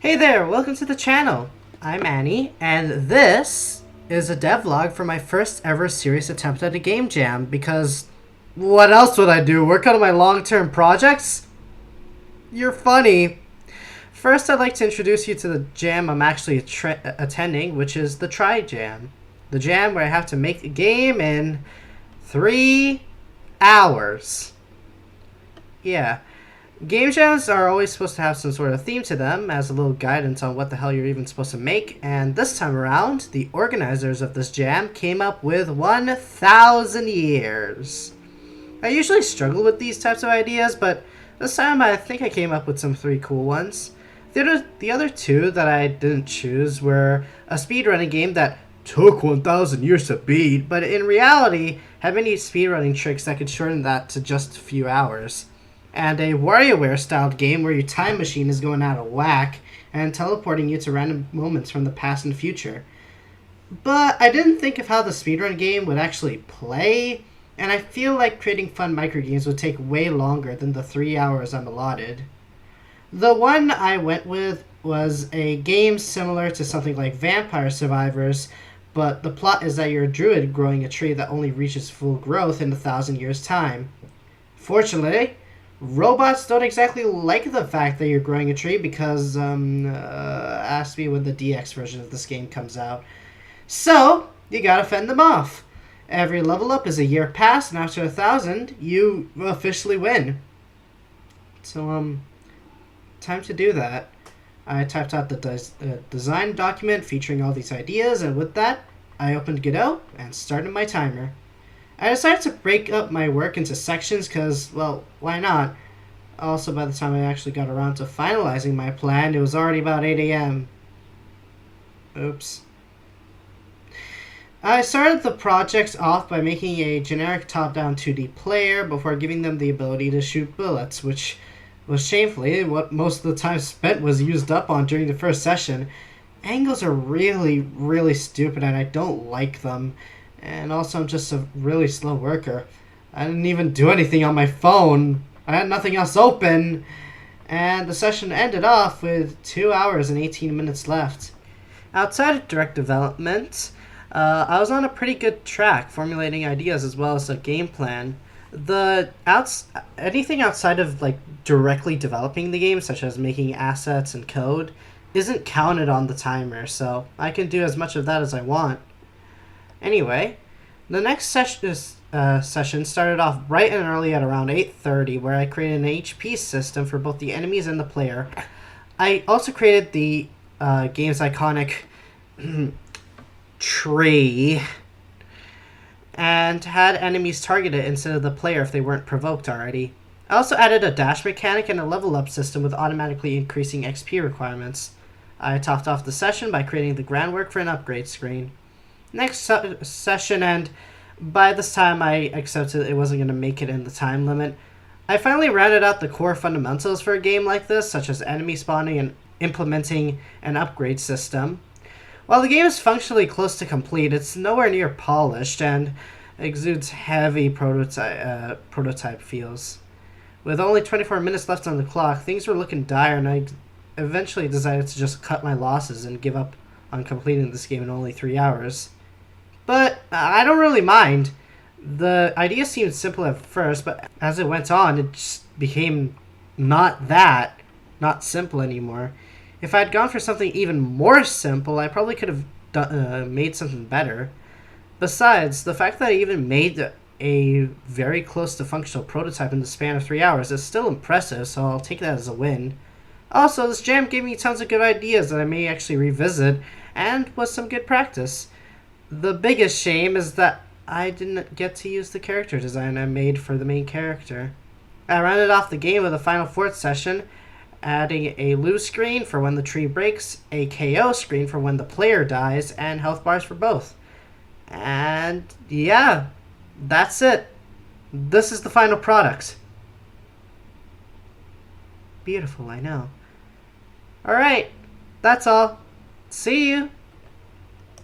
Hey there, welcome to the channel. I'm Annie, and this is a devlog for my first ever serious attempt at a game jam, because what else would I do? Work on my long-term projects? You're funny. First, I'd like to introduce you to the jam I'm actually attending, which is the Trijam. The jam where I have to make a game in 3 hours. Yeah. Game jams are always supposed to have some sort of theme to them as a little guidance on what the hell you're even supposed to make, and this time around, the organizers of this jam came up with 1,000 years. I usually struggle with these types of ideas, but this time I think I came up with some 3 cool ones. The other 2 that I didn't choose were a speedrunning game that took 1,000 years to beat, but in reality had many speedrunning tricks that could shorten that to just a few hours. And a WarioWare-styled game where your time machine is going out of whack and teleporting you to random moments from the past and future. But I didn't think of how the speedrun game would actually play, and I feel like creating fun microgames would take way longer than the 3 hours I'm allotted. The one I went with was a game similar to something like Vampire Survivors, but the plot is that you're a druid growing a tree that only reaches full growth in 1,000 years' time. Fortunately, robots don't exactly like the fact that you're growing a tree because, ask me when the DX version of this game comes out. So, you gotta fend them off. Every level up is a year past, and after 1,000, you officially win. So, time to do that. I typed out the design document featuring all these ideas, and with that, I opened Godot and started my timer. I decided to break up my work into sections because, well, why not? Also, by the time I actually got around to finalizing my plan, it was already about 8 a.m. Oops. I started the project off by making a generic top-down 2D player before giving them the ability to shoot bullets, which was shamefully what most of the time spent was used up on during the first session. Angles are really, really stupid and I don't like them. And also, I'm just a really slow worker. I didn't even do anything on my phone. I had nothing else open. And the session ended off with 2 hours and 18 minutes left. Outside of direct development, I was on a pretty good track, formulating ideas as well as a game plan. Anything outside of directly developing the game, such as making assets and code, isn't counted on the timer, so I can do as much of that as I want. Anyway, the next session started off bright and early at around 8:30, where I created an HP system for both the enemies and the player. I also created the game's iconic tree, and had enemies target it instead of the player if they weren't provoked already. I also added a dash mechanic and a level up system with automatically increasing XP requirements. I topped off the session by creating the groundwork for an upgrade screen. Next session, and by this time I accepted it wasn't going to make it in the time limit, I finally rounded out the core fundamentals for a game like this, such as enemy spawning and implementing an upgrade system. While the game is functionally close to complete, it's nowhere near polished and exudes heavy prototype feels. With only 24 minutes left on the clock, things were looking dire, and I eventually decided to just cut my losses and give up on completing this game in only 3 hours. But I don't really mind. The idea seemed simple at first, but as it went on, it just became not simple anymore. If I had gone for something even more simple, I probably could have made something better. Besides, the fact that I even made a very close to functional prototype in the span of 3 hours is still impressive, so I'll take that as a win. Also, this jam gave me tons of good ideas that I may actually revisit, and was some good practice. The biggest shame is that I didn't get to use the character design I made for the main character. I rounded off the game with a final fourth session, adding a lose screen for when the tree breaks, a KO screen for when the player dies, and health bars for both. And yeah, that's it. This is the final product. Beautiful, I know. Alright, that's all. See you!